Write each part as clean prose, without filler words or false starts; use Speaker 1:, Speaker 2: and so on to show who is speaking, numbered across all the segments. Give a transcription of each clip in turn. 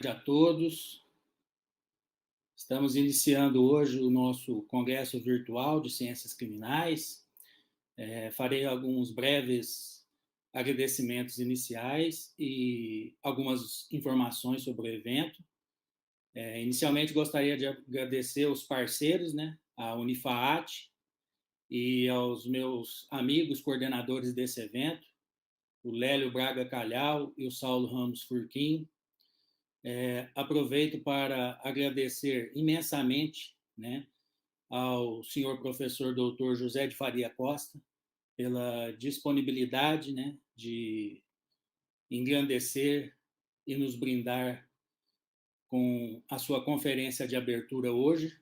Speaker 1: A todos. Estamos iniciando hoje o nosso congresso virtual de ciências criminais. Farei alguns breves agradecimentos iniciais e algumas informações sobre o evento. Inicialmente, gostaria de agradecer aos parceiros, a Unifaat e aos meus amigos coordenadores desse evento, o Lélio Braga Calhau e o Saulo Ramos Furquim. Aproveito para agradecer imensamente ao senhor professor doutor José de Faria Costa pela disponibilidade de engrandecer e nos brindar com a sua conferência de abertura hoje,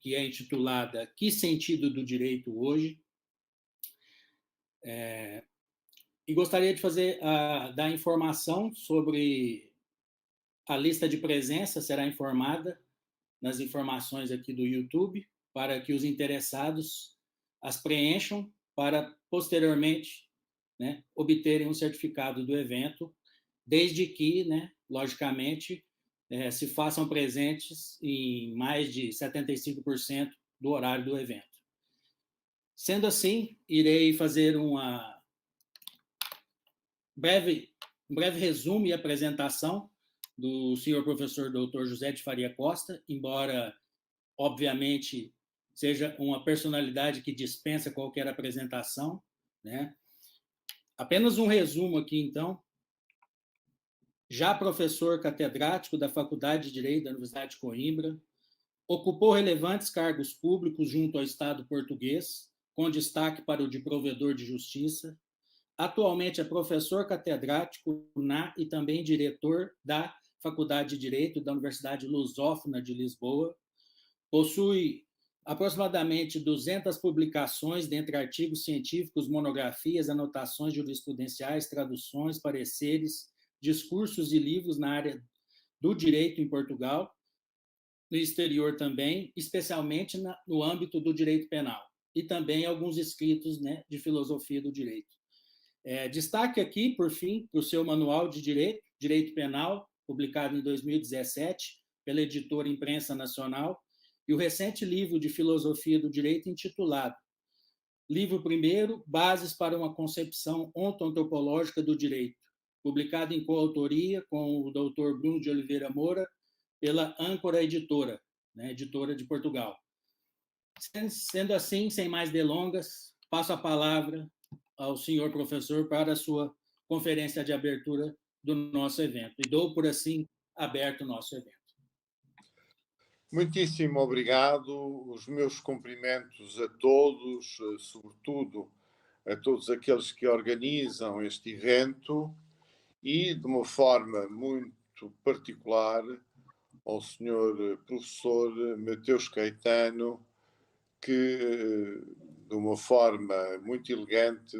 Speaker 1: que é intitulada Que Sentido do Direito Hoje? E gostaria de dar informação sobre a lista de presença, será informada nas informações aqui do YouTube, para que os interessados as preencham para, posteriormente, obterem um certificado do evento, desde que, logicamente, se façam presentes em mais de 75% do horário do evento. Sendo assim, irei fazer um breve resumo e apresentação do senhor professor doutor José de Faria Costa, embora, obviamente, seja uma personalidade que dispensa qualquer apresentação, Apenas um resumo aqui, então. Já professor catedrático da Faculdade de Direito da Universidade de Coimbra, ocupou relevantes cargos públicos junto ao Estado português, com destaque para o de provedor de justiça. Atualmente é professor catedrático e também diretor da Faculdade de Direito da Universidade Lusófona de Lisboa. Possui aproximadamente 200 publicações, dentre artigos científicos, monografias, anotações jurisprudenciais, traduções, pareceres, discursos e livros na área do direito em Portugal, no exterior também, especialmente no âmbito do direito penal, e também alguns escritos de filosofia do direito. Destaque aqui, por fim, para o seu Manual de Direito Penal, publicado em 2017 pela editora Imprensa Nacional, e o recente livro de filosofia do direito intitulado Livro Primeiro, Bases para uma Concepção Ontoantropológica do Direito, publicado em coautoria com o doutor Bruno de Oliveira Moura, pela Âncora Editora, editora de Portugal. Sendo assim, sem mais delongas, passo a palavra ao senhor professor para a sua conferência de abertura do nosso evento. E dou, por assim, aberto o nosso evento.
Speaker 2: Muitíssimo obrigado. Os meus cumprimentos a todos, sobretudo a todos aqueles que organizam este evento e, de uma forma muito particular, ao senhor professor Mateus Caetano, que, de uma forma muito elegante,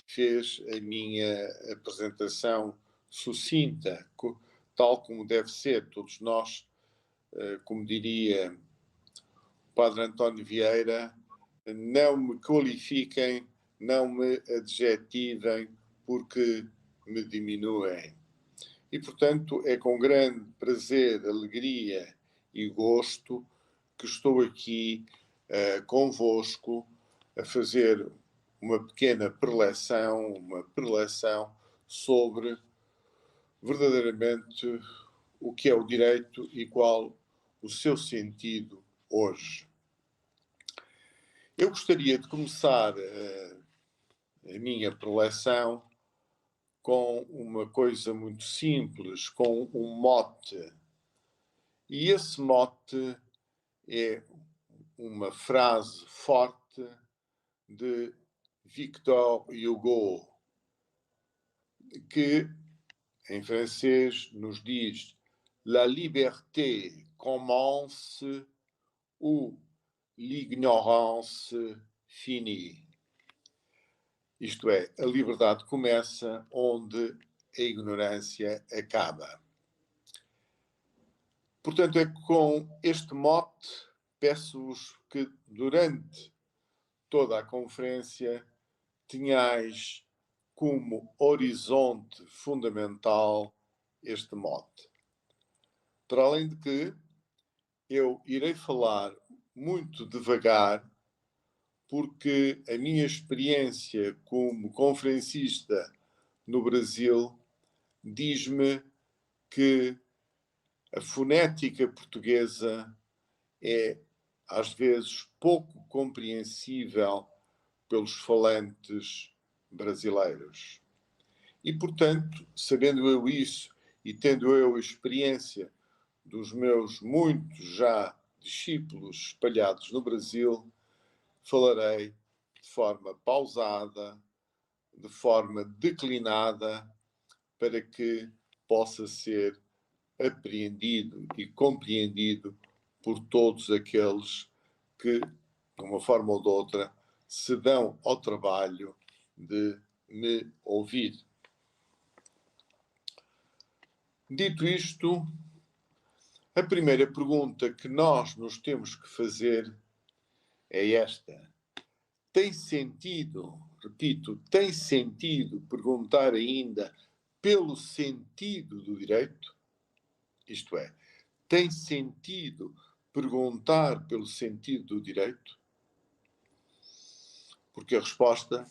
Speaker 2: fez a minha apresentação sucinta, tal como deve ser. Todos nós, como diria o padre António Vieira, não me qualifiquem, não me adjetivem, porque me diminuem. E, portanto, é com grande prazer, alegria e gosto que estou aqui convosco a fazer uma pequena preleção, sobre verdadeiramente o que é o direito e qual o seu sentido hoje. Eu gostaria de começar a minha preleção com uma coisa muito simples, com um mote. E esse mote é uma frase forte de Victor Hugo, que em francês nos diz: La liberté commence où l'ignorance finit. Isto é, a liberdade começa onde a ignorância acaba. Portanto, é com este mote, peço-vos que durante toda a conferência tenhais como horizonte fundamental este mote. Para além de que eu irei falar muito devagar, porque a minha experiência como conferencista no Brasil diz-me que a fonética portuguesa é, às vezes, pouco compreensível pelos falantes brasileiros. E, portanto, sabendo eu isso e tendo eu a experiência dos meus muitos já discípulos espalhados no Brasil, falarei de forma pausada, de forma declinada, para que possa ser apreendido e compreendido por todos aqueles que, de uma forma ou de outra, se dão ao trabalho de me ouvir. Dito isto, a primeira pergunta que nós nos temos que fazer é esta. Tem sentido, repito, tem sentido perguntar ainda pelo sentido do direito? Isto é, tem sentido perguntar pelo sentido do direito? Porque a resposta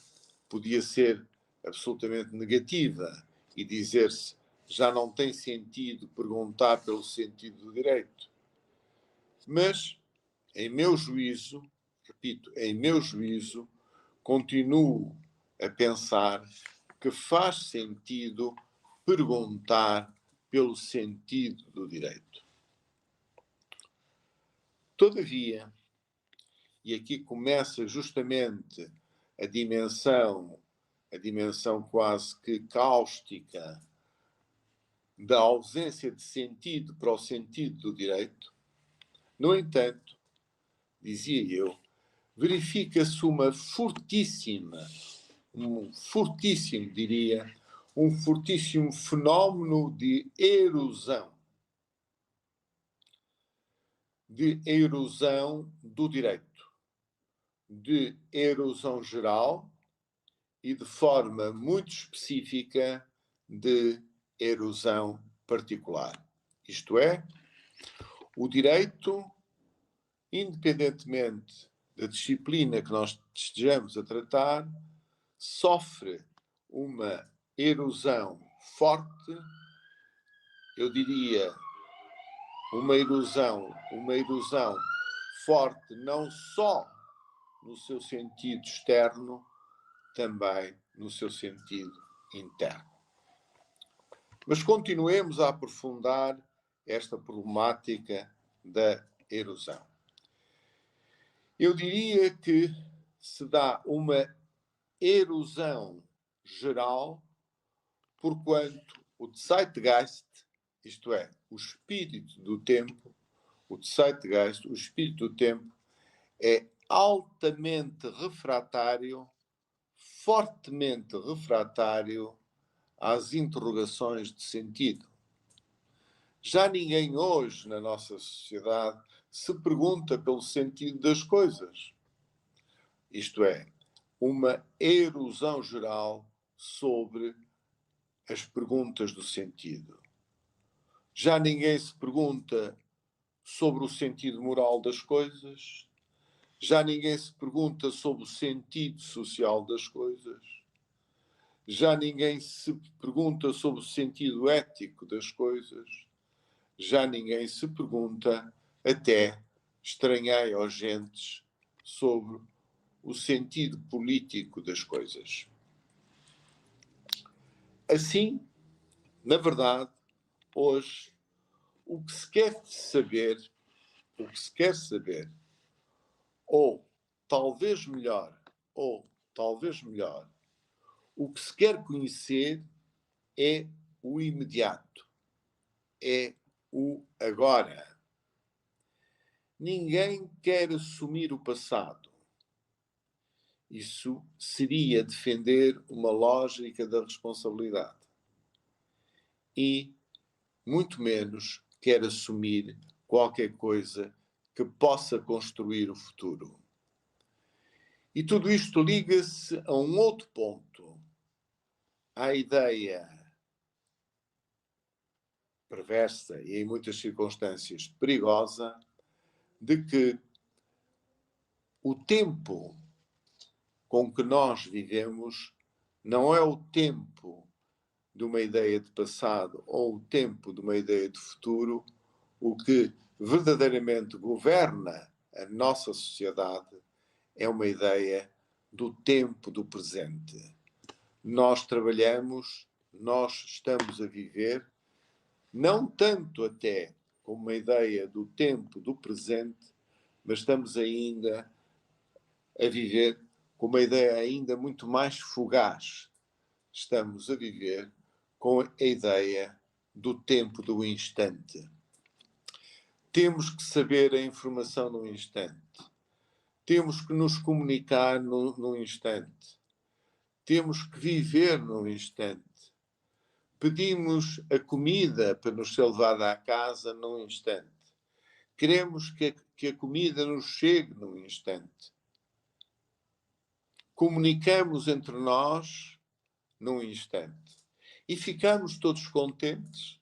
Speaker 2: podia ser absolutamente negativa e dizer-se já não tem sentido perguntar pelo sentido do direito. Mas, em meu juízo, repito, em meu juízo, continuo a pensar que faz sentido perguntar pelo sentido do direito. Todavia, e aqui começa justamente a dimensão quase que cáustica da ausência de sentido para o sentido do direito, no entanto, dizia eu, verifica-se um fortíssimo fenómeno de erosão do direito, de erosão geral e de forma muito específica de erosão particular. Isto é, o direito, independentemente da disciplina que nós estejamos a tratar, sofre uma erosão forte, eu diria uma erosão forte não só no seu sentido externo, também no seu sentido interno. Mas continuemos a aprofundar esta problemática da erosão. Eu diria que se dá uma erosão geral, porquanto o Zeitgeist, isto é, o espírito do tempo, o Zeitgeist, o espírito do tempo, é altamente refratário, fortemente refratário às interrogações de sentido. Já ninguém hoje na nossa sociedade se pergunta pelo sentido das coisas. Isto é, uma erosão geral sobre as perguntas do sentido. Já ninguém se pergunta sobre o sentido moral das coisas. Já ninguém se pergunta sobre o sentido social das coisas. Já ninguém se pergunta sobre o sentido ético das coisas. Já ninguém se pergunta, até estranhei aos gentes, sobre o sentido político das coisas. Assim, na verdade, hoje, o que se quer saber, ou talvez melhor, o que se quer conhecer é o imediato, é o agora. Ninguém quer assumir o passado. Isso seria defender uma lógica da responsabilidade. E, muito menos, quer assumir qualquer coisa que possa construir o futuro. E tudo isto liga-se a um outro ponto, à ideia perversa e, em muitas circunstâncias, perigosa, de que o tempo com que nós vivemos não é o tempo de uma ideia de passado ou o tempo de uma ideia de futuro. O que verdadeiramente governa a nossa sociedade é uma ideia do tempo do presente. Nós trabalhamos, nós estamos a viver, não tanto até como uma ideia do tempo do presente, mas estamos ainda a viver com uma ideia ainda muito mais fugaz. Estamos a viver com a ideia do tempo do instante. Temos que saber a informação no instante. Temos que nos comunicar no instante. Temos que viver no instante. Pedimos a comida para nos ser levada à casa num instante. Queremos que a comida nos chegue num instante. Comunicamos entre nós num instante. E ficamos todos contentes,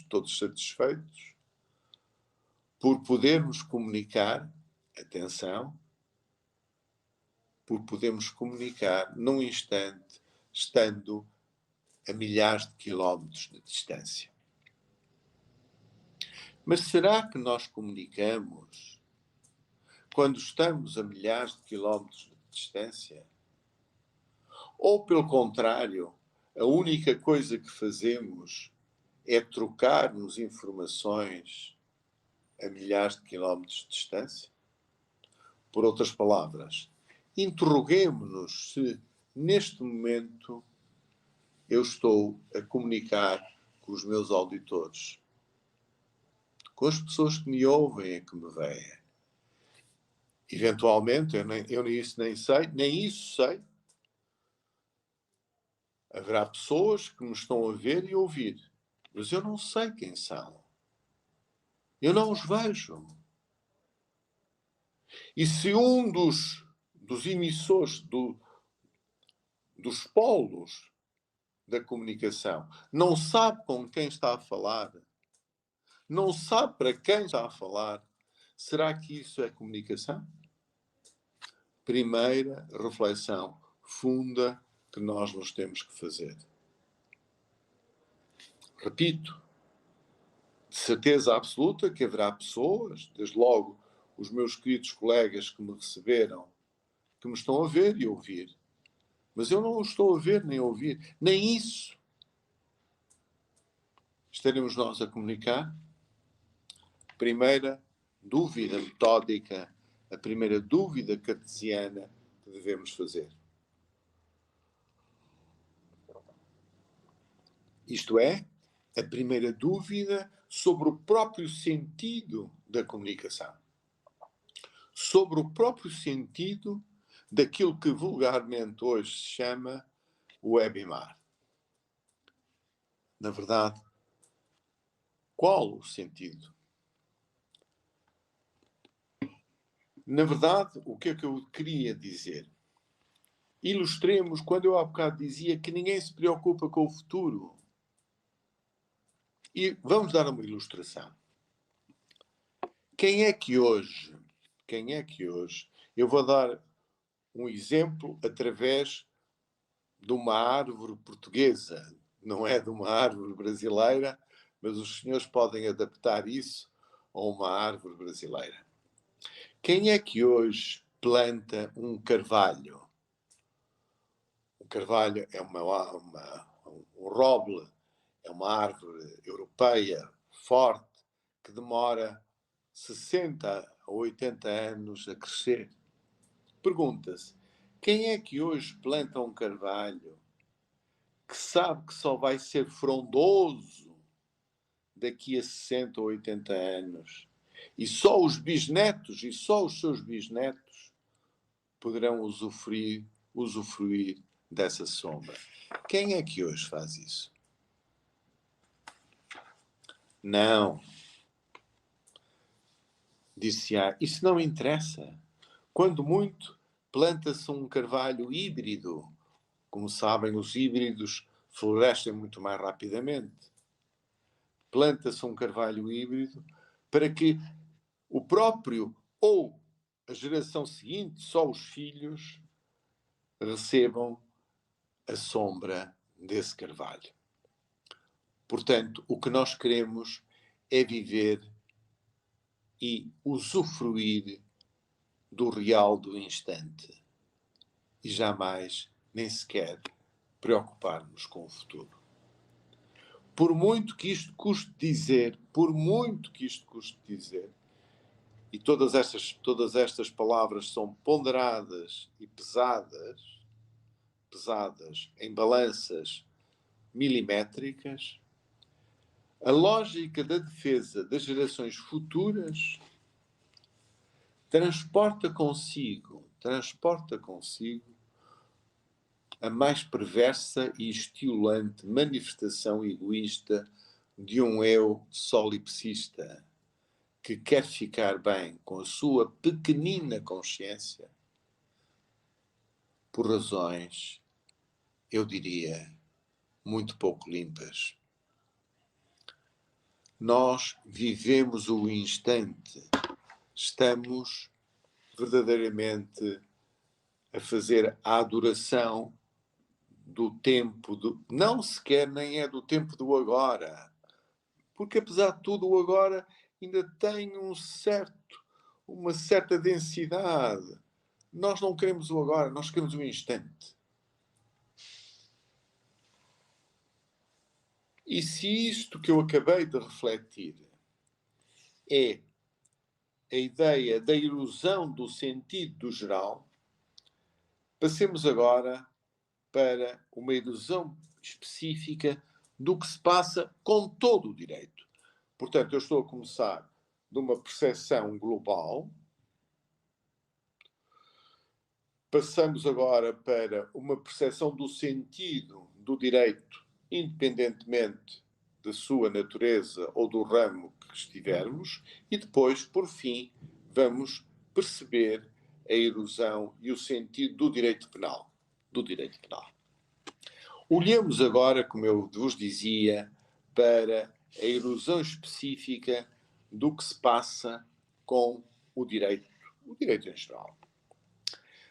Speaker 2: todos satisfeitos, por podermos comunicar, atenção, por podermos comunicar num instante, estando a milhares de quilómetros de distância. Mas será que nós comunicamos quando estamos a milhares de quilómetros de distância? Ou, pelo contrário, a única coisa que fazemos é trocarmos informações a milhares de quilómetros de distância? Por outras palavras, interroguemo-nos se, neste momento, eu estou a comunicar com os meus auditores, com as pessoas que me ouvem e que me veem. Eventualmente, eu isso nem sei, nem isso sei. Haverá pessoas que me estão a ver e a ouvir, mas eu não sei quem são. Eu não os vejo. E se um dos emissores dos polos da comunicação não sabe com quem está a falar, não sabe para quem está a falar, será que isso é comunicação? Primeira reflexão funda que nós nos temos que fazer. Repito, de certeza absoluta que haverá pessoas, desde logo os meus queridos colegas que me receberam, que me estão a ver e a ouvir. Mas eu não os estou a ver nem a ouvir. Nem isso. Estaremos nós a comunicar? Primeira dúvida metódica, a primeira dúvida cartesiana que devemos fazer. Isto é, a primeira dúvida sobre o próprio sentido da comunicação. Sobre o próprio sentido daquilo que vulgarmente hoje se chama o webinar. Na verdade, qual o sentido? Na verdade, o que é que eu queria dizer? Ilustremos quando eu há bocado dizia que ninguém se preocupa com o futuro. E vamos dar uma ilustração. Quem é que hoje, eu vou dar um exemplo através de uma árvore portuguesa, não é de uma árvore brasileira, mas os senhores podem adaptar isso a uma árvore brasileira. Quem é que hoje planta um carvalho? O carvalho é um roble, é uma árvore europeia forte que demora 60 a 80 anos a crescer. Pergunta-se, quem é que hoje planta um carvalho que sabe que só vai ser frondoso daqui a 60 ou 80 anos? E só os bisnetos e só os seus bisnetos poderão usufruir dessa sombra. Quem é que hoje faz isso? Não. Disse-á, isso não interessa. Quando muito, planta-se um carvalho híbrido. Como sabem, os híbridos florescem muito mais rapidamente. planta-se um carvalho híbrido para que o próprio ou a geração seguinte, só os filhos, recebam a sombra desse carvalho. Portanto, o que nós queremos é viver e usufruir do real do instante e jamais, nem sequer, preocupar-nos com o futuro. Por muito que isto custe dizer, e todas estas palavras são ponderadas e pesadas em balanças milimétricas, a lógica da defesa das gerações futuras transporta consigo a mais perversa e estilante manifestação egoísta de um eu solipsista que quer ficar bem com a sua pequenina consciência por razões, eu diria, muito pouco limpas. Nós vivemos o instante, estamos verdadeiramente a fazer a adoração do tempo, não sequer nem é do tempo do agora, porque apesar de tudo o agora ainda tem uma certa densidade. Nós não queremos o agora, nós queremos o instante. E se isto que eu acabei de refletir é a ideia da ilusão do sentido do geral, passemos agora para uma ilusão específica do que se passa com todo o direito. Portanto, eu estou a começar de uma percepção global, passamos agora para uma percepção do sentido do direito, independentemente da sua natureza ou do ramo que estivermos, e depois, por fim, vamos perceber a erosão e o sentido do direito penal. Olhemos agora, como eu vos dizia, para a erosão específica do que se passa com o direito em geral.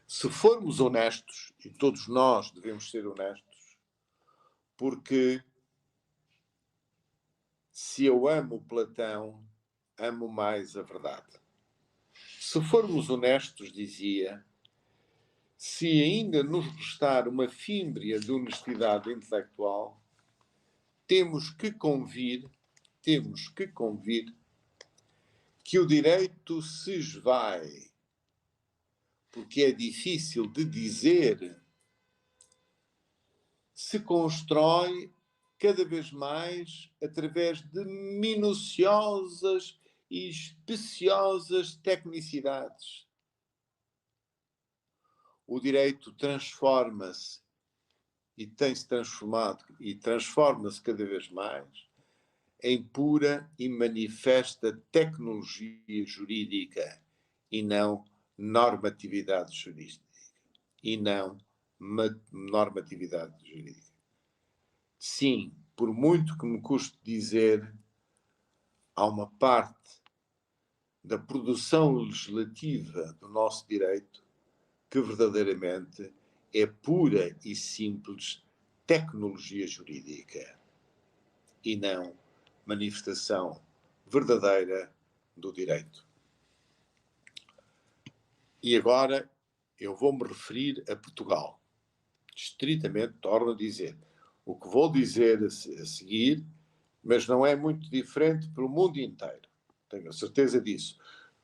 Speaker 2: Se formos honestos, e todos nós devemos ser honestos, porque se eu amo Platão, amo mais a verdade. Se formos honestos, dizia, se ainda nos restar uma fímbria de honestidade intelectual, temos que convir que o direito se esvai, porque é difícil de dizer, se constrói cada vez mais através de minuciosas e especiosas tecnicidades. O direito transforma-se e tem-se transformado e transforma-se cada vez mais em pura e manifesta tecnologia jurídica e não normatividade jurídica. Sim, por muito que me custe dizer, há uma parte da produção legislativa do nosso direito que verdadeiramente é pura e simples tecnologia jurídica e não manifestação verdadeira do direito. E agora eu vou-me referir a Portugal. Estritamente, torno a dizer. O que vou dizer a seguir, mas não é muito diferente pelo mundo inteiro. Tenho a certeza disso.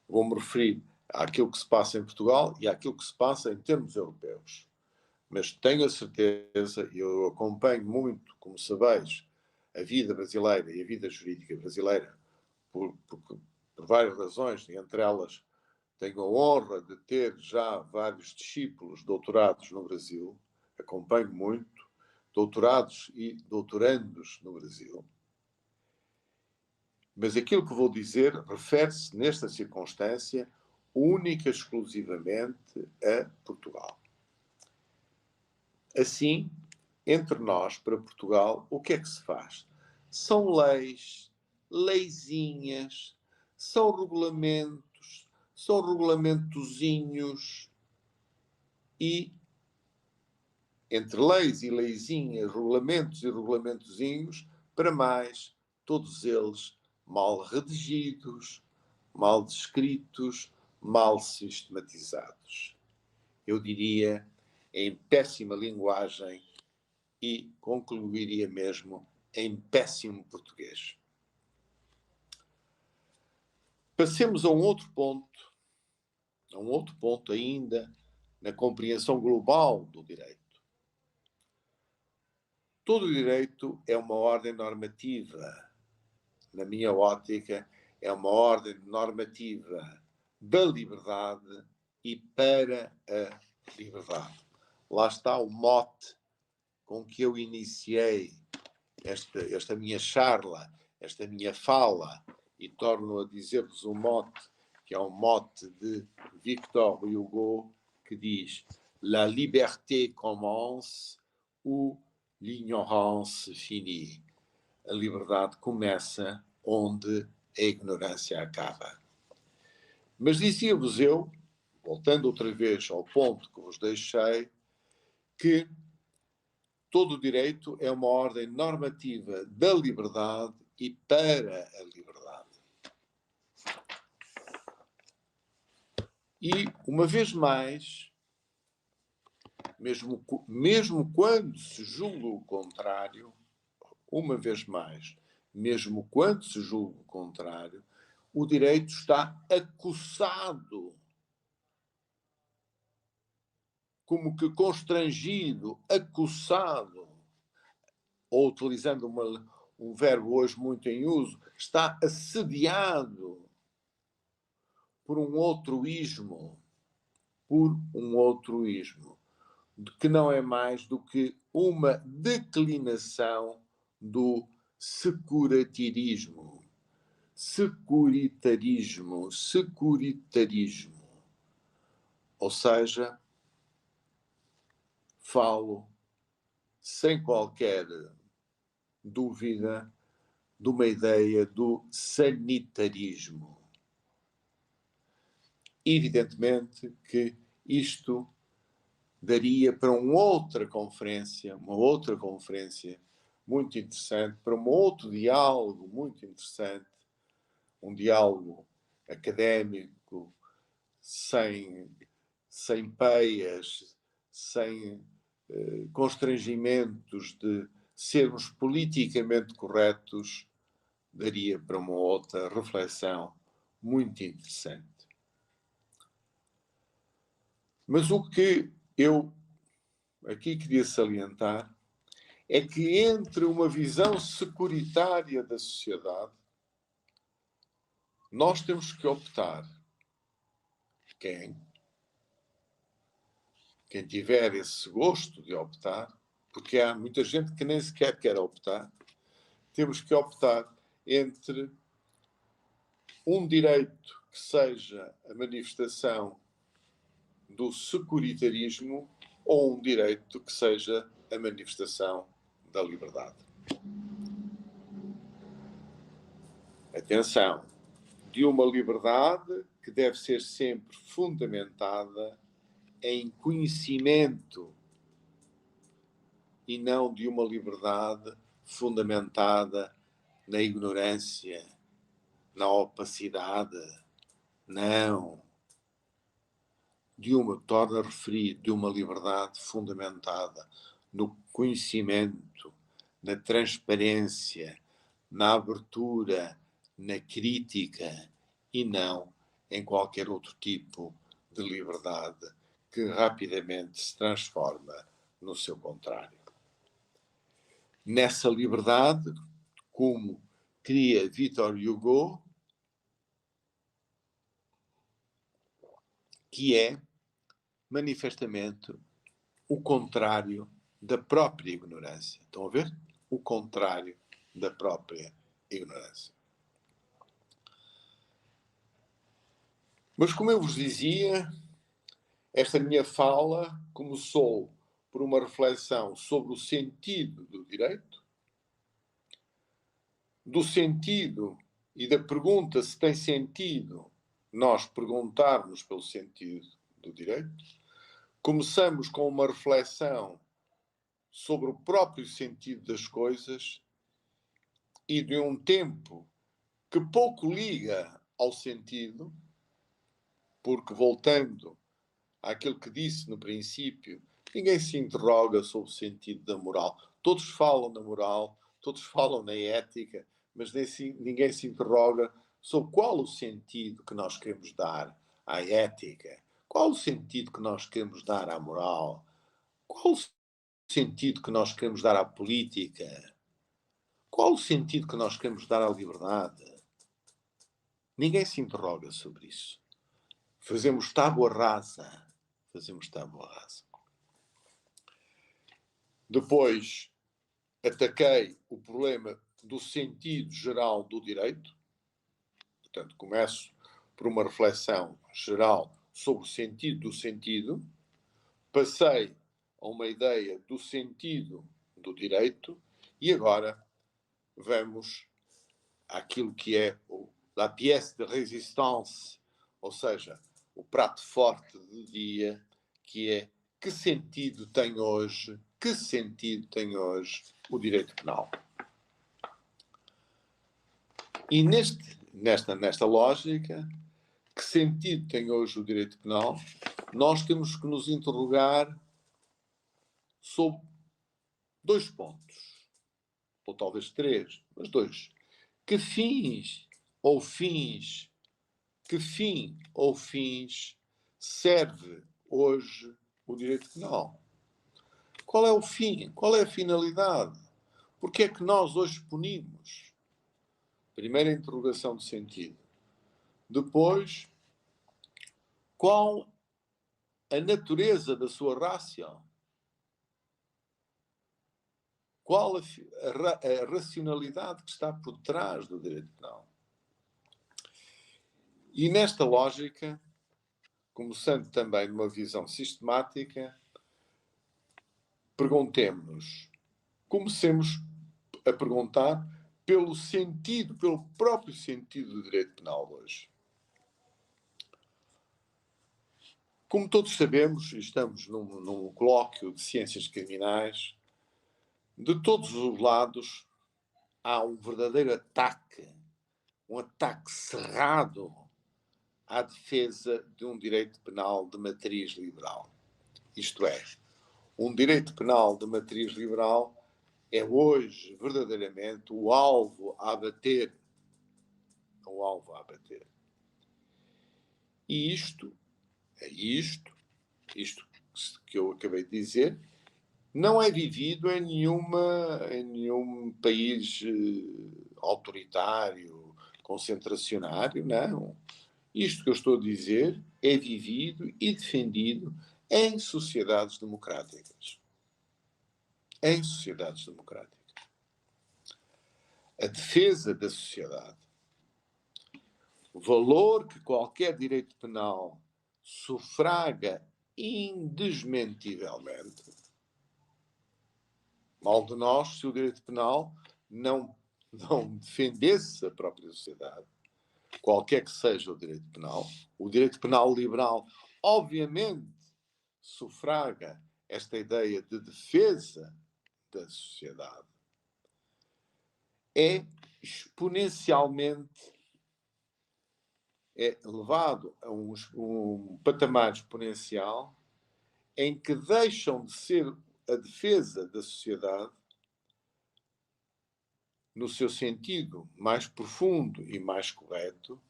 Speaker 2: Vou-me referir àquilo que se passa em Portugal e àquilo que se passa em termos europeus. Mas tenho a certeza, e eu acompanho muito, como sabeis, a vida brasileira e a vida jurídica brasileira por várias razões, e entre elas tenho a honra de ter já vários discípulos doutorados no Brasil, acompanho muito, doutorados e doutorandos no Brasil. Mas aquilo que vou dizer refere-se, nesta circunstância, única e exclusivamente a Portugal. Assim, entre nós, para Portugal, o que é que se faz? São leis leizinhas, são regulamentozinhos, e entre leis e leizinhas, regulamentos e regulamentozinhos, para mais, todos eles mal redigidos, mal descritos, mal sistematizados. Eu diria em péssima linguagem e concluiria mesmo em péssimo português. Passemos a um outro ponto ainda na compreensão global do direito. Todo o direito é uma ordem normativa. Na minha ótica, é uma ordem normativa da liberdade e para a liberdade. Lá está o mote com que eu iniciei esta minha charla, esta minha fala, e torno a dizer-vos um mote, que é um mote de Victor Hugo, que diz: La liberté commence où l'ignorance finit. A liberdade começa onde a ignorância acaba. Mas dizia-vos eu, voltando outra vez ao ponto que vos deixei, que todo o direito é uma ordem normativa da liberdade e para a liberdade. E, uma vez mais, mesmo quando se julga o contrário, o direito está acossado, como que constrangido, acossado, ou utilizando um verbo hoje muito em uso, está assediado por um outro ismo, que não é mais do que uma declinação do securitarismo. Ou seja, falo sem qualquer dúvida de uma ideia do sanitarismo. Evidentemente que isto daria para uma outra conferência muito interessante, para um outro diálogo muito interessante, um diálogo académico, sem peias, sem constrangimentos de sermos politicamente corretos, daria para uma outra reflexão muito interessante. Mas o que eu aqui queria salientar é que entre uma visão securitária da sociedade, nós temos que optar. Quem tiver esse gosto de optar, porque há muita gente que nem sequer quer optar, temos que optar entre um direito que seja a manifestação do securitarismo ou um direito que seja a manifestação da liberdade. Atenção, de uma liberdade que deve ser sempre fundamentada em conhecimento e não de uma liberdade fundamentada na ignorância, na opacidade. Não. Torno a referir, de uma liberdade fundamentada no conhecimento, na transparência, na abertura, na crítica e não em qualquer outro tipo de liberdade que rapidamente se transforma no seu contrário. Nessa liberdade, como cria Victor Hugo, que é manifestamente o contrário da própria ignorância. Estão a ver? O contrário da própria ignorância. Mas, como eu vos dizia, esta minha fala começou por uma reflexão sobre o sentido do direito, do sentido e da pergunta se tem sentido nós perguntarmos pelo sentido do direito, começamos com uma reflexão sobre o próprio sentido das coisas e de um tempo que pouco liga ao sentido, porque, voltando àquilo que disse no princípio, ninguém se interroga sobre o sentido da moral. Todos falam na moral, todos falam na ética, mas ninguém se interroga sobre qual o sentido que nós queremos dar à ética, qual o sentido que nós queremos dar à moral, qual o sentido que nós queremos dar à política, qual o sentido que nós queremos dar à liberdade. Ninguém se interroga sobre isso. Fazemos tábua rasa. Fazemos tábua rasa. Depois, ataquei o problema do sentido geral do direito. Portanto, começo por uma reflexão geral sobre o sentido do sentido. Passei a uma ideia do sentido do direito. E agora vamos àquilo que é la pièce de résistance, ou seja, o prato forte do dia, que é que sentido tem hoje o direito penal. E nesta lógica, que sentido tem hoje o direito penal, nós temos que nos interrogar sobre 2 pontos, ou talvez 3, mas 2. Que fim ou fins serve hoje o direito penal? Qual é o fim? Qual é a finalidade? Por que é que nós hoje punimos? Primeira interrogação de sentido. Depois, qual a natureza da sua ratio? Qual a racionalidade que está por trás do direito penal? E nesta lógica, começando também numa visão sistemática, perguntemos-nos, comecemos a perguntar pelo próprio sentido do direito penal hoje. Como todos sabemos, estamos num colóquio de ciências criminais, de todos os lados há um verdadeiro ataque, um ataque cerrado à defesa de um direito penal de matriz liberal. Isto é, um direito penal de matriz liberal é hoje verdadeiramente o alvo a abater. O alvo a abater. E isto que eu acabei de dizer, não é vivido em nenhum país autoritário, concentracionário, não. Isto que eu estou a dizer é vivido e defendido em sociedades democráticas. Em sociedades democráticas. A defesa da sociedade. O valor que qualquer direito penal sufraga indesmentivelmente. Mal de nós se o direito penal não defendesse a própria sociedade. Qualquer que seja o direito penal liberal, obviamente, sufraga esta ideia de defesa da sociedade. É exponencialmente levado a um patamar exponencial em que deixam de ser a defesa da sociedade no seu sentido mais profundo e mais correto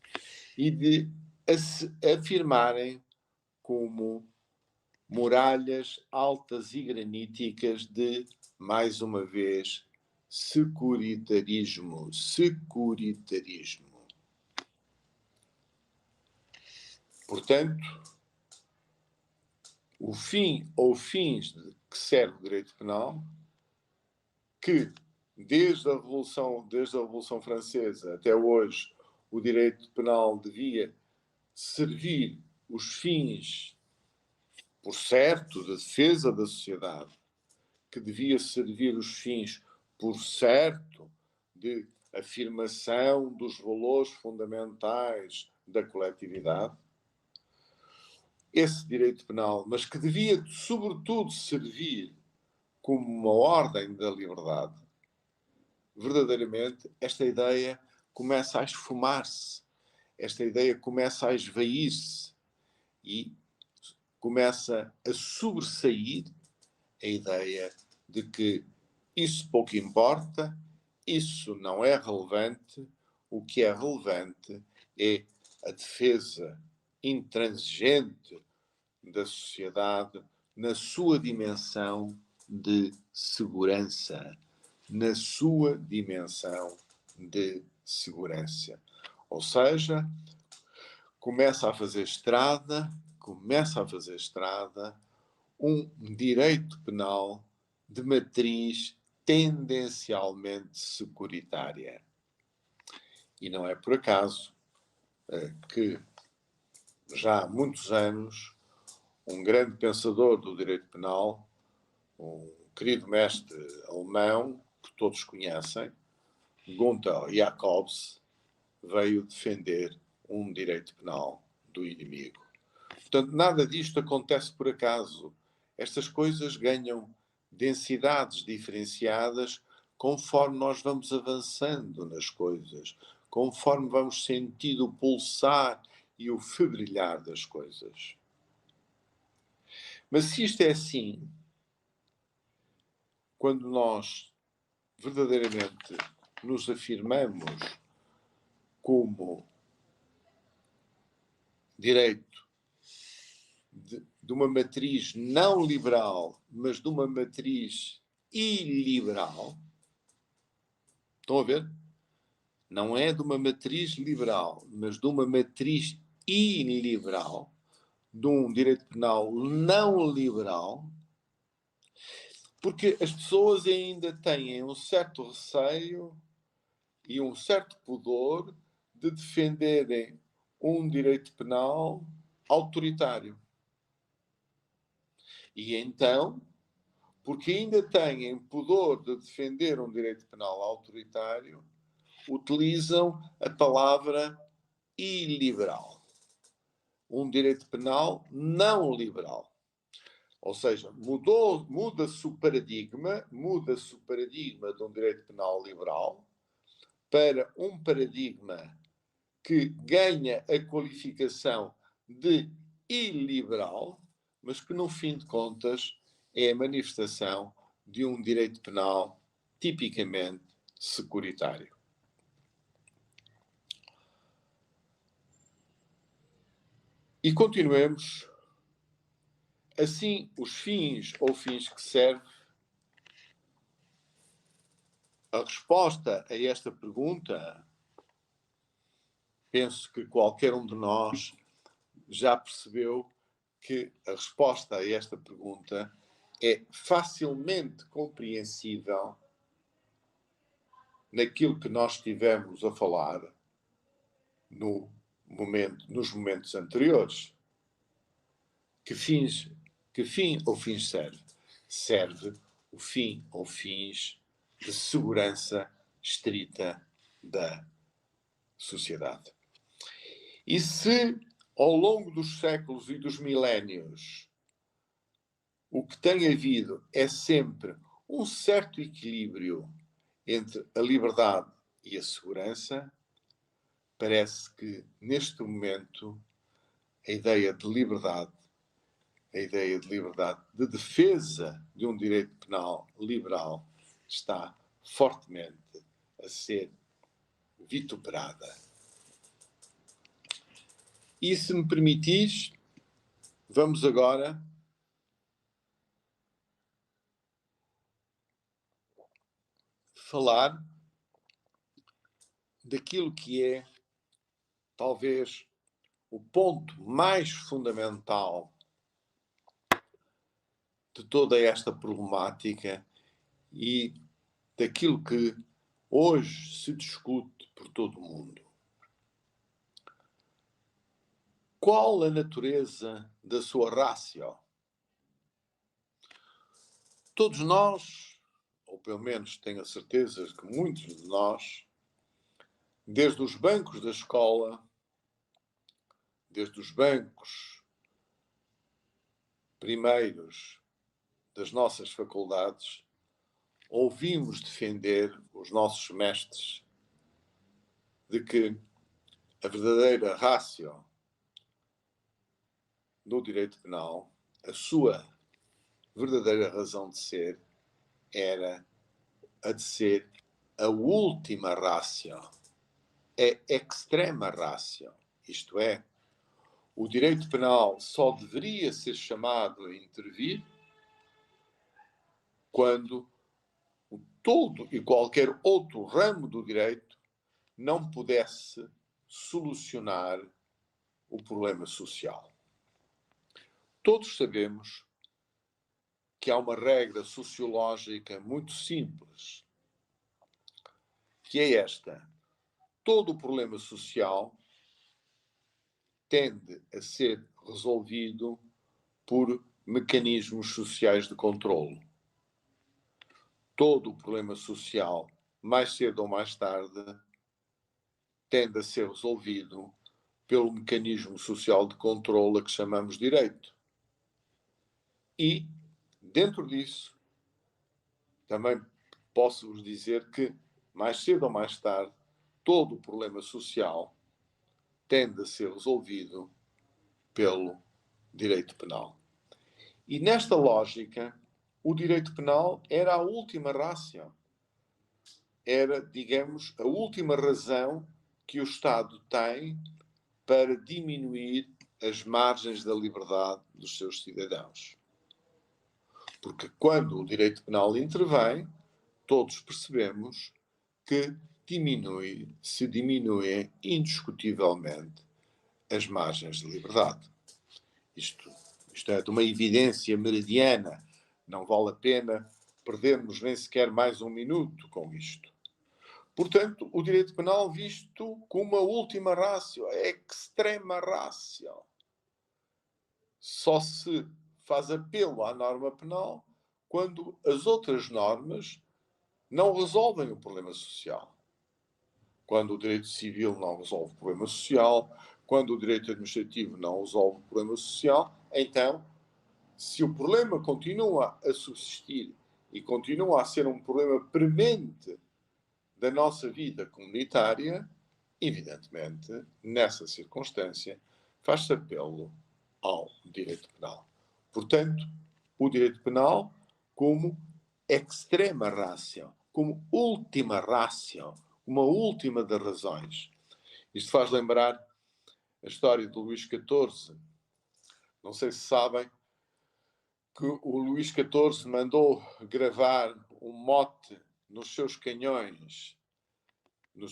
Speaker 2: e de se afirmarem como muralhas altas e graníticas de, mais uma vez, securitarismo. Portanto, o fim ou fins que serve o direito penal, que desde a Revolução Francesa até hoje o direito penal devia servir os fins, por certo, da defesa da sociedade, que devia servir os fins, por certo, de afirmação dos valores fundamentais da coletividade, esse direito penal, mas que devia, sobretudo, servir como uma ordem da liberdade, verdadeiramente, esta ideia começa a esfumar-se, esta ideia começa a esvair-se e começa a sobressair a ideia de que isso pouco importa, isso não é relevante, o que é relevante é a defesa intransigente da sociedade na sua dimensão de segurança, na sua dimensão de segurança. Ou seja, começa a fazer estrada um direito penal de matriz tendencialmente securitária. E não é por acaso que já há muitos anos um grande pensador do direito penal, um querido mestre alemão, que todos conhecem, Gunther Jacobs, veio defender um direito penal do inimigo. Portanto, nada disto acontece por acaso. Estas coisas ganham densidades diferenciadas conforme nós vamos avançando nas coisas, conforme vamos sentindo o pulsar e o febrilhar das coisas. Mas se isto é assim, quando nós verdadeiramente nos afirmamos como direito de uma matriz não liberal, mas de uma matriz iliberal, estão a ver? Não é de uma matriz liberal, mas de uma matriz iliberal, de um direito penal não liberal, porque as pessoas ainda têm um certo receio e um certo pudor de defenderem um direito penal autoritário. E então, porque ainda têm pudor de defender um direito penal autoritário, utilizam a palavra iliberal. Um direito penal não liberal. Ou seja, muda-se o paradigma de um direito penal liberal para um paradigma que ganha a qualificação de iliberal, mas que, no fim de contas, é a manifestação de um direito penal tipicamente securitário. E continuemos. Assim, os fins ou fins que servem, a resposta a esta pergunta, penso que qualquer um de nós já percebeu que a resposta a esta pergunta é facilmente compreensível naquilo que nós estivemos a falar nos momentos anteriores. Que fim ou fins serve? Serve o fim ou fins de segurança estrita da sociedade. E se, ao longo dos séculos e dos milénios, o que tem havido é sempre um certo equilíbrio entre a liberdade e a segurança, parece que, neste momento, a ideia de liberdade, de defesa de um direito penal liberal, está fortemente a ser vituperada. E, se me permitires, vamos agora falar daquilo que é, talvez, o ponto mais fundamental de toda esta problemática e daquilo que hoje se discute por todo o mundo. Qual a natureza da sua ratio? Todos nós, ou pelo menos tenho a certeza que muitos de nós, desde os bancos da escola, desde os bancos primeiros das nossas faculdades, ouvimos defender os nossos mestres de que a verdadeira ratio do direito penal, a sua verdadeira razão de ser, era a de ser a última ratio, a extrema ratio, isto é, o direito penal só deveria ser chamado a intervir quando todo e qualquer outro ramo do direito não pudesse solucionar o problema social. Todos sabemos que há uma regra sociológica muito simples, que é esta: todo o problema social tende a ser resolvido por mecanismos sociais de controlo. Todo o problema social, mais cedo ou mais tarde, tende a ser resolvido pelo mecanismo social de controlo a que chamamos direito. E, dentro disso, também posso-vos dizer que, mais cedo ou mais tarde, todo o problema social tende a ser resolvido pelo direito penal. E nesta lógica, o direito penal era a última ratio. Era, digamos, a última razão que o Estado tem para diminuir as margens da liberdade dos seus cidadãos. Porque quando o direito penal intervém, todos percebemos que se diminuem indiscutivelmente as margens de liberdade. Isto é de uma evidência meridiana. Não vale a pena perdermos nem sequer mais um minuto com isto. Portanto, o direito penal visto como a última ratio, a extrema ratio. Só se faz apelo à norma penal quando as outras normas não resolvem o problema social. Quando o direito civil não resolve o problema social, quando o direito administrativo não resolve o problema social, então, se o problema continua a subsistir e continua a ser um problema premente da nossa vida comunitária, evidentemente, nessa circunstância, faz-se apelo ao direito penal. Portanto, o direito penal como extrema ratio, como última ratio, uma última das razões. Isto faz lembrar a história de Luís XIV. Não sei se sabem que o Luís XIV mandou gravar um mote nos seus canhões. O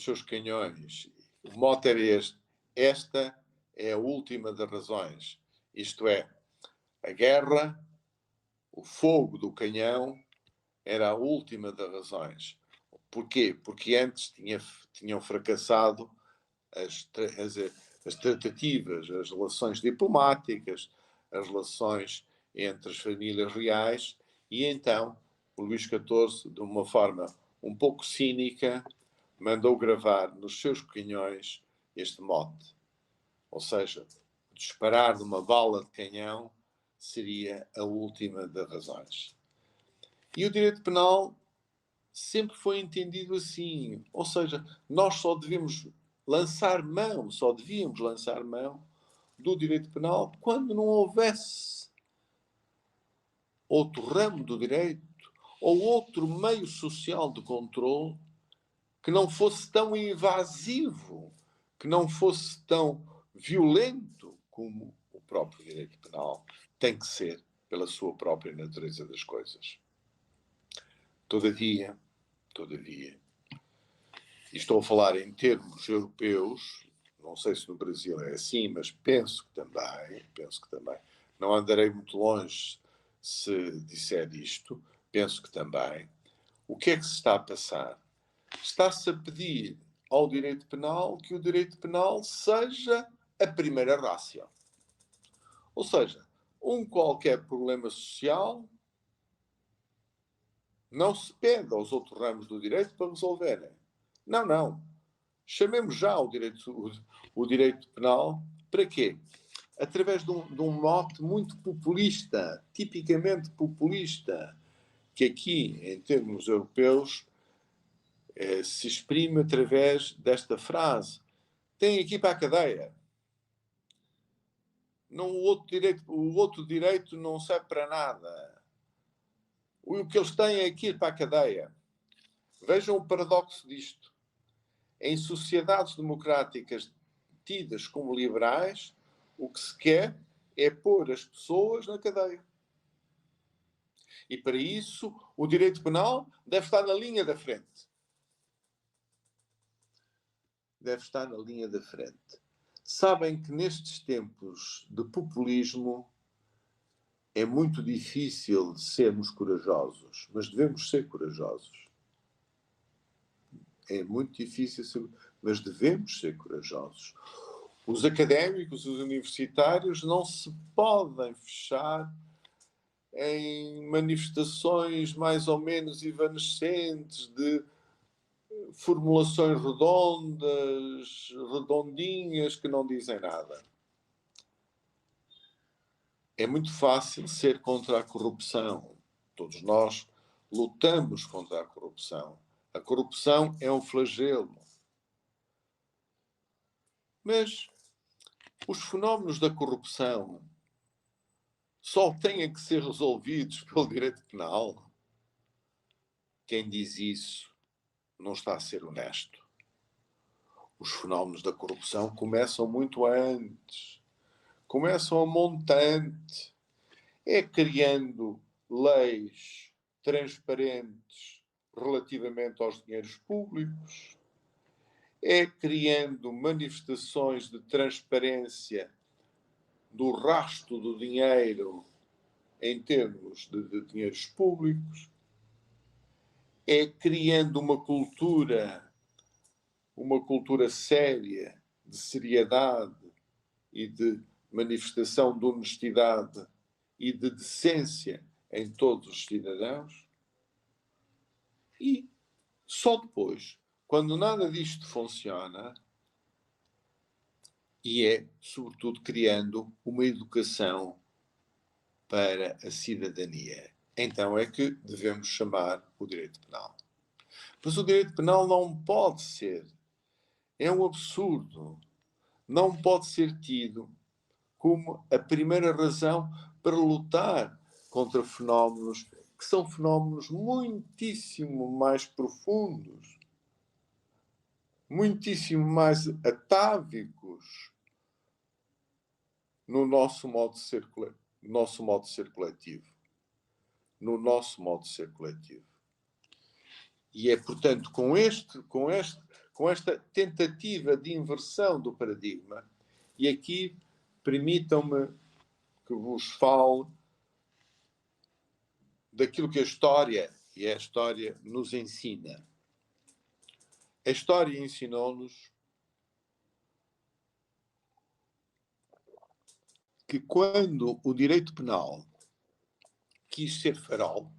Speaker 2: mote era este: esta é a última das razões. Isto é, a guerra, o fogo do canhão, era a última das razões. Porquê? Porque antes tinham fracassado as tratativas, as relações diplomáticas, as relações entre as famílias reais, e então o Luís XIV, de uma forma um pouco cínica, mandou gravar nos seus canhões este mote. Ou seja, disparar de uma bala de canhão seria a última das razões. E o direito penal sempre foi entendido assim. Ou seja, nós só devíamos lançar mão do direito penal quando não houvesse outro ramo do direito ou outro meio social de controle que não fosse tão invasivo, que não fosse tão violento como o próprio direito penal tem que ser pela sua própria natureza das coisas. Todavia, e estou a falar em termos europeus, não sei se no Brasil é assim, mas penso que também, não andarei muito longe se disser isto, penso que também. O que é que se está a passar? Está-se a pedir ao direito penal que o direito penal seja a primeira ratio. Ou seja, qualquer problema social não se pede aos outros ramos do direito para resolverem. Não. Chamemos já o direito penal para quê? Através de um mote muito populista, tipicamente populista, que aqui, em termos europeus, se exprime através desta frase: tem aqui para a cadeia. Não, o outro direito não serve para nada. O que eles têm é que ir para a cadeia. Vejam o paradoxo disto. Em sociedades democráticas tidas como liberais, o que se quer é pôr as pessoas na cadeia. E para isso, o direito penal deve estar na linha da frente. Deve estar na linha da frente. Sabem que nestes tempos de populismo é muito difícil sermos corajosos, mas devemos ser corajosos. É muito difícil, mas devemos ser corajosos. Os académicos, os universitários, não se podem fechar em manifestações mais ou menos evanescentes de formulações redondas, redondinhas, que não dizem nada. É muito fácil ser contra a corrupção. Todos nós lutamos contra a corrupção. A corrupção é um flagelo. Mas os fenómenos da corrupção só têm que ser resolvidos pelo direito penal. Quem diz isso não está a ser honesto. Os fenómenos da corrupção começam muito antes. Começam a montante. É criando leis transparentes relativamente aos dinheiros públicos, é criando manifestações de transparência do rastro do dinheiro em termos de dinheiros públicos, é criando uma cultura séria, de seriedade e de manifestação de honestidade e de decência em todos os cidadãos. E só depois, quando nada disto funciona, e é, sobretudo, criando uma educação para a cidadania, então é que devemos chamar o direito penal. Mas o direito penal não pode ser, é um absurdo, não pode ser tido como a primeira razão para lutar contra fenómenos que são fenómenos muitíssimo mais profundos, muitíssimo mais atávicos no nosso modo de ser coletivo. No nosso modo de ser coletivo. E é, portanto, com esta tentativa de inversão do paradigma, e aqui permitam-me que vos fale daquilo que a história nos ensina. A história ensinou-nos que quando o direito penal quis ser farol,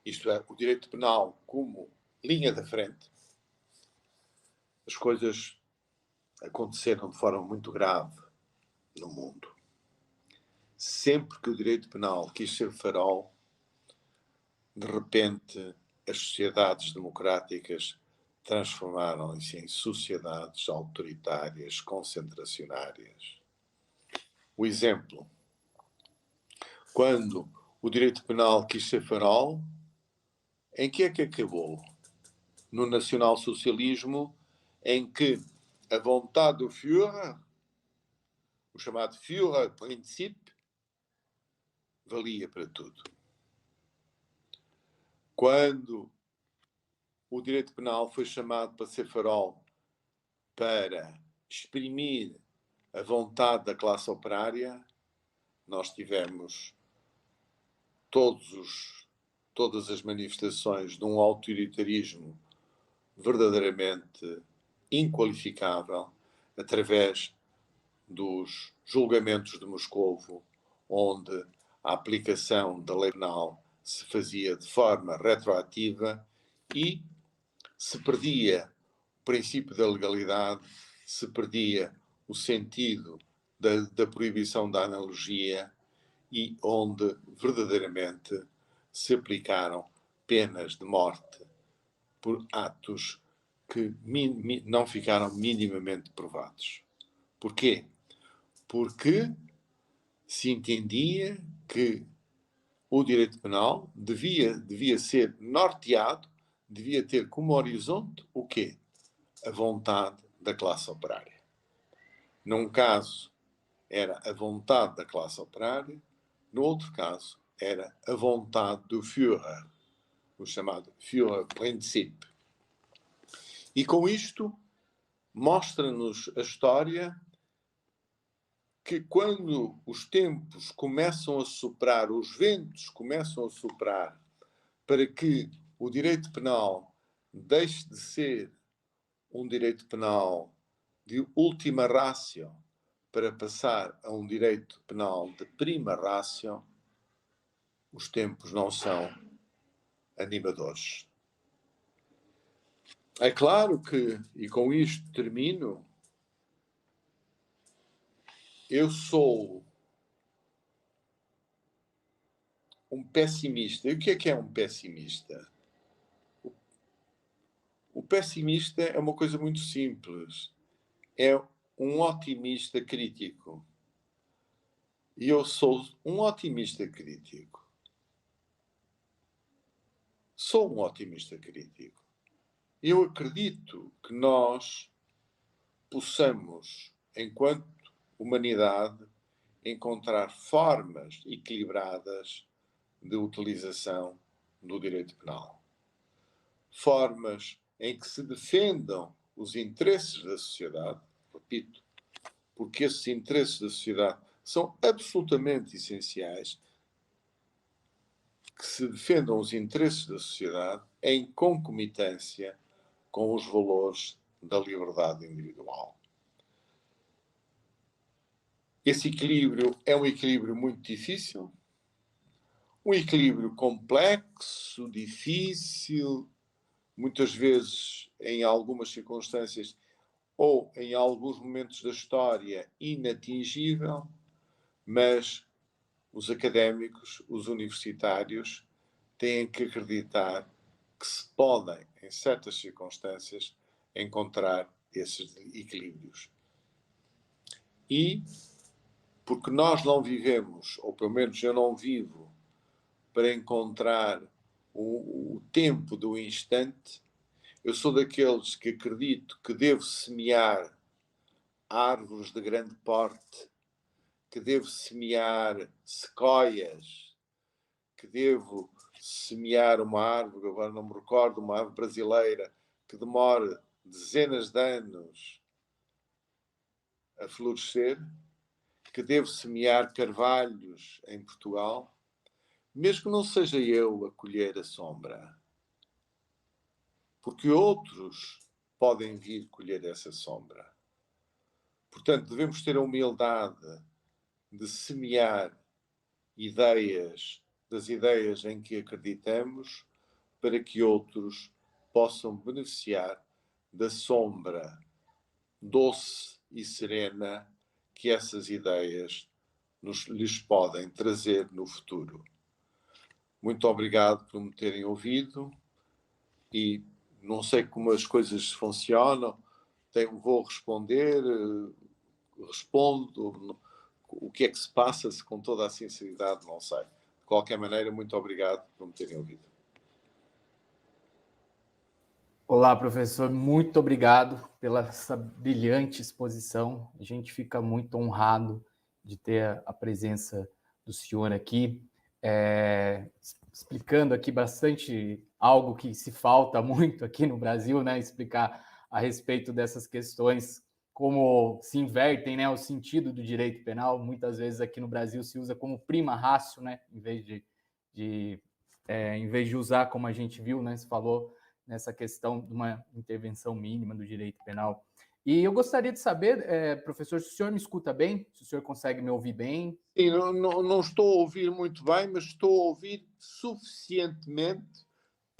Speaker 2: isto é, o direito penal como linha da frente, as coisas aconteceram de forma muito grave no mundo. Sempre que o direito penal quis ser farol, de repente as sociedades democráticas transformaram-se em sociedades autoritárias, concentracionárias. O exemplo: quando o direito penal quis ser farol, em que é que acabou? No nacionalsocialismo, em que a vontade do Führer, o chamado Führerprinzip, valia para tudo. Quando o direito penal foi chamado para ser farol para exprimir a vontade da classe operária, nós tivemos todas as manifestações de um autoritarismo verdadeiramente inqualificável através dos julgamentos de Moscovo, onde a aplicação da lei penal se fazia de forma retroativa e se perdia o princípio da legalidade, se perdia o sentido da proibição da analogia e onde verdadeiramente se aplicaram penas de morte por atos que não ficaram minimamente provados. Porquê? Porque se entendia que o direito penal devia ser norteado, devia ter como horizonte o quê? A vontade da classe operária. Num caso, era a vontade da classe operária, no outro caso, era a vontade do Führer, o chamado Führerprinzip. E com isto, mostra-nos a história que quando os tempos começam a soprar, os ventos começam a soprar, para que o direito penal deixe de ser um direito penal de última ratio para passar a um direito penal de prima ratio, os tempos não são animadores. É claro que, e com isto termino, eu sou um pessimista. E o que é um pessimista? O pessimista é uma coisa muito simples. É um otimista crítico. E eu sou um otimista crítico. Sou um otimista crítico. Eu acredito que nós possamos, enquanto humanidade, encontrar formas equilibradas de utilização do direito penal. Formas em que se defendam os interesses da sociedade, repito, porque esses interesses da sociedade são absolutamente essenciais, que se defendam os interesses da sociedade em concomitância com os valores da liberdade individual. Esse equilíbrio é um equilíbrio muito difícil, um equilíbrio complexo, difícil, muitas vezes, em algumas circunstâncias ou em alguns momentos da história, inatingível, mas os académicos, os universitários, têm que acreditar que se podem, em certas circunstâncias, encontrar esses equilíbrios. E, porque nós não vivemos, ou pelo menos eu não vivo, para encontrar o tempo do instante, eu sou daqueles que acredito que devo semear árvores de grande porte, que devo semear sequoias, que devo semear uma árvore, agora não me recordo, uma árvore brasileira, que demora dezenas de anos a florescer, que devo semear carvalhos em Portugal, mesmo que não seja eu a colher a sombra, porque outros podem vir colher essa sombra. Portanto, devemos ter a humildade de semear ideias, das ideias em que acreditamos, para que outros possam beneficiar da sombra doce e serena que essas ideias lhes podem trazer no futuro. Muito obrigado por me terem ouvido e não sei como as coisas funcionam, vou responder, respondo, o que é que se passa com toda a sinceridade, não sei. De qualquer maneira, muito obrigado por me terem ouvido.
Speaker 3: Olá, professor, muito obrigado pela essa brilhante exposição. A gente fica muito honrado de ter a presença do senhor aqui, explicando aqui bastante algo que se falta muito aqui no Brasil, né? Explicar a respeito dessas questões, como se invertem, né, o sentido do direito penal. Muitas vezes aqui no Brasil se usa como prima ratio, né, em vez de usar, como a gente viu, né, se falou nessa questão de uma intervenção mínima do direito penal. E eu gostaria de saber, professor, se o senhor me escuta bem, se o senhor consegue me ouvir bem.
Speaker 2: Sim, não estou a ouvir muito bem, mas estou a ouvir suficientemente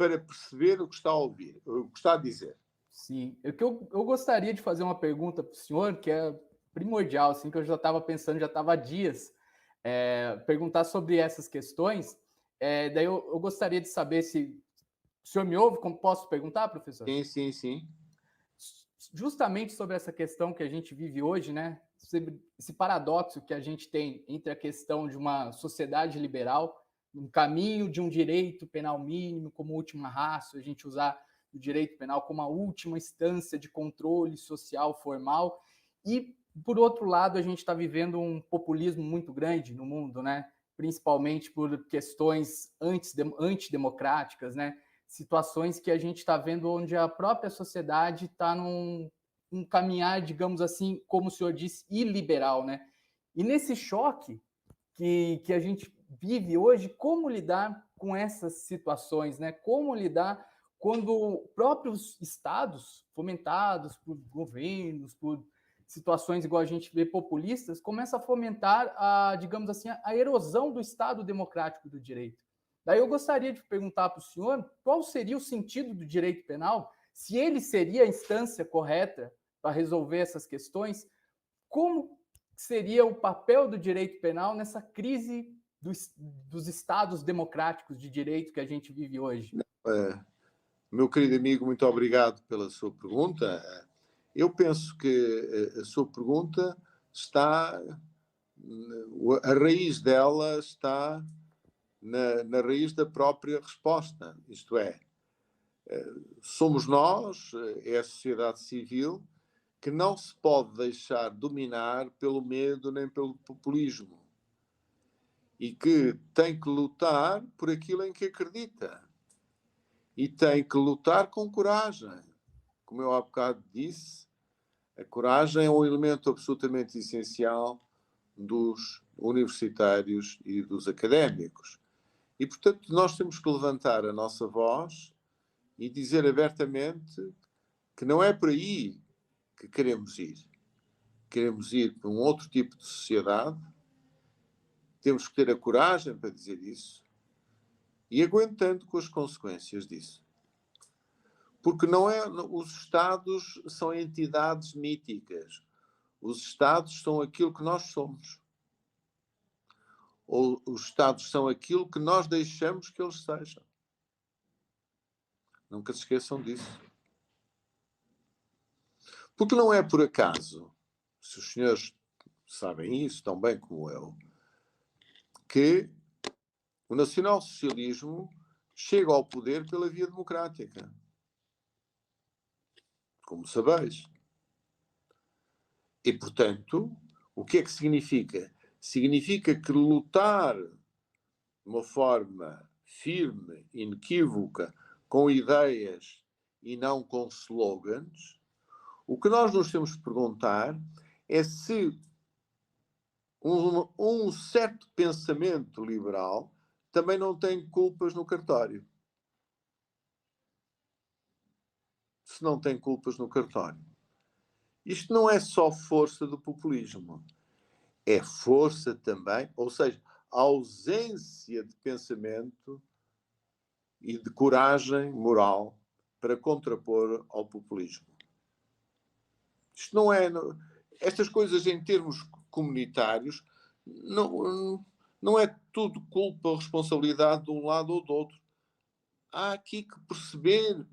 Speaker 2: para perceber o que está a ouvir, o que está a dizer.
Speaker 3: Sim, eu gostaria de fazer uma pergunta para o senhor, que é primordial, assim, que eu já estava pensando, já estava há dias, perguntar sobre essas questões. Daí eu gostaria de saber se o senhor me ouve, como posso perguntar, professor?
Speaker 2: Sim, sim, sim.
Speaker 3: Justamente sobre essa questão que a gente vive hoje, né? Esse paradoxo que a gente tem entre a questão de uma sociedade liberal, um caminho de um direito penal mínimo como última ratio, a gente usar o direito penal como a última instância de controle social formal, e, por outro lado, a gente está vivendo um populismo muito grande no mundo, né? Principalmente por questões antidemocráticas, né? Situações que a gente está vendo onde a própria sociedade está num caminhar, digamos assim, como o senhor disse, iliberal, né? E nesse choque que a gente vive hoje, como lidar com essas situações, né? Como lidar quando próprios estados, fomentados por governos, por situações igual a gente vê populistas, começam a fomentar digamos assim, a erosão do Estado democrático do direito. Daí eu gostaria de perguntar para o senhor qual seria o sentido do direito penal, se ele seria a instância correta para resolver essas questões, como seria o papel do direito penal nessa crise dos estados democráticos de direito que a gente vive hoje?
Speaker 2: Meu querido amigo, muito obrigado pela sua pergunta. Eu penso que a sua pergunta está, a raiz dela está na raiz da própria resposta, isto é, somos nós, é a sociedade civil, que não se pode deixar dominar pelo medo nem pelo populismo e que tem que lutar por aquilo em que acredita e tem que lutar com coragem. Como eu há bocado disse, a coragem é um elemento absolutamente essencial dos universitários e dos académicos. E, portanto, nós temos que levantar a nossa voz e dizer abertamente que não é por aí que queremos ir. Queremos ir para um outro tipo de sociedade. Temos que ter a coragem para dizer isso e aguentando com as consequências disso. Porque não é, os Estados são entidades míticas. Os Estados são aquilo que nós somos. Ou os Estados são aquilo que nós deixamos que eles sejam. Nunca se esqueçam disso. Porque não é por acaso, se os senhores sabem isso tão bem como eu, que o nacionalsocialismo chega ao poder pela via democrática. Como sabeis. E, portanto, o que é que significa? Significa que lutar de uma forma firme, inequívoca, com ideias e não com slogans, o que nós nos temos de perguntar é se um certo pensamento liberal também não tem culpas no cartório. Se não tem culpas no cartório. Isto não é só força do populismo. É força também, ou seja, a ausência de pensamento e de coragem moral para contrapor ao populismo. Isto não é... Estas coisas em termos comunitários não é tudo culpa ou responsabilidade de um lado ou do outro. Há aqui que perceber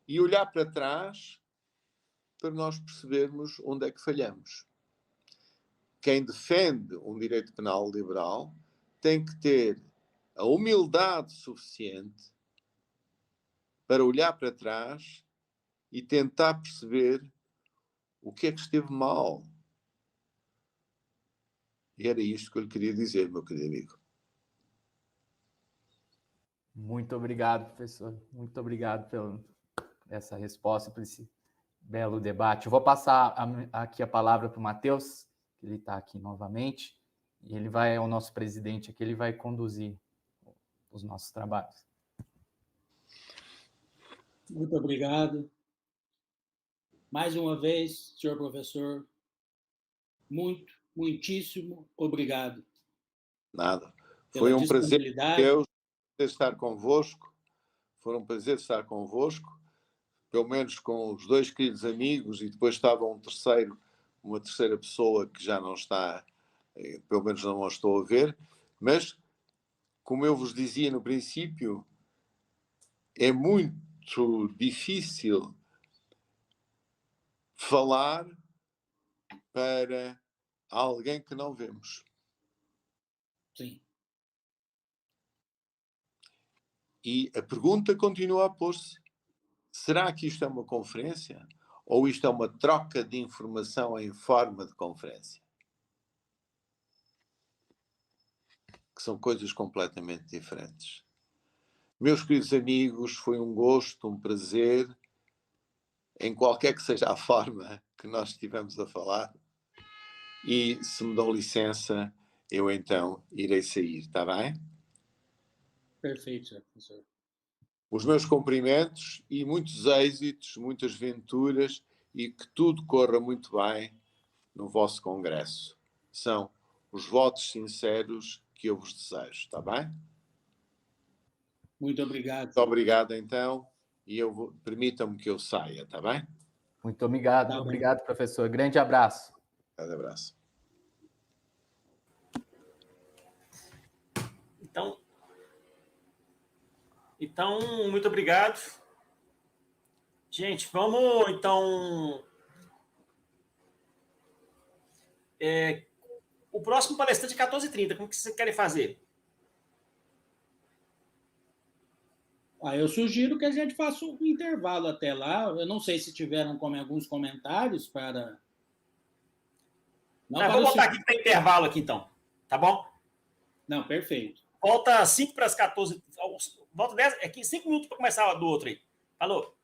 Speaker 2: e olhar para trás para nós percebermos onde é que falhamos. Quem defende um direito penal liberal tem que ter a humildade suficiente para olhar para trás e tentar perceber o que é que esteve mal. E era isto que eu lhe queria dizer, meu querido amigo.
Speaker 3: Muito obrigado, professor. Muito obrigado por essa resposta, por esse belo debate. Eu vou passar aqui a palavra para o Matheus, que ele está aqui novamente, e ele é o nosso presidente aqui, ele vai conduzir os nossos trabalhos.
Speaker 1: Muito obrigado. Mais uma vez, senhor professor, muitíssimo obrigado.
Speaker 2: Nada. Foi um prazer estar convosco. Foi um prazer estar convosco, pelo menos com os 2 queridos amigos, e depois estava uma terceira pessoa que já não está, pelo menos não a estou a ver, mas, como eu vos dizia no princípio, é muito difícil falar para alguém que não vemos.
Speaker 1: Sim.
Speaker 2: E a pergunta continua a pôr-se: será que isto é uma conferência? Ou isto é uma troca de informação em forma de conferência? Que são coisas completamente diferentes. Meus queridos amigos, foi um gosto, um prazer, em qualquer que seja a forma que nós estivemos a falar. E, se me dão licença, eu então irei sair, está bem?
Speaker 1: Perfeito, senhor professor.
Speaker 2: Os meus cumprimentos e muitos êxitos, muitas venturas, e que tudo corra muito bem no vosso congresso. São os votos sinceros que eu vos desejo, está bem?
Speaker 1: Muito obrigado.
Speaker 2: Muito obrigado, então, e permitam-me que eu saia, está bem?
Speaker 3: Muito obrigado,
Speaker 1: Tá bom.
Speaker 3: obrigado, professor. Grande abraço.
Speaker 2: Um abraço.
Speaker 4: Então, muito obrigado. Gente, vamos, então... o próximo palestrante é 14h30. Como que vocês querem fazer?
Speaker 1: Eu sugiro que a gente faça um intervalo até lá. Eu não sei se tiveram alguns comentários para...
Speaker 4: Vou botar aqui que tem intervalo aqui, então. Tá bom?
Speaker 1: Não, perfeito.
Speaker 4: Volta 5 para as 14. Volta 10, aqui 5 minutos para começar do outro aí. Falou?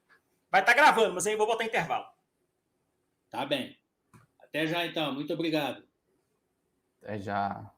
Speaker 4: Vai estar gravando, mas aí eu vou botar intervalo.
Speaker 1: Tá bem. Até já, então. Muito obrigado.
Speaker 3: Até já.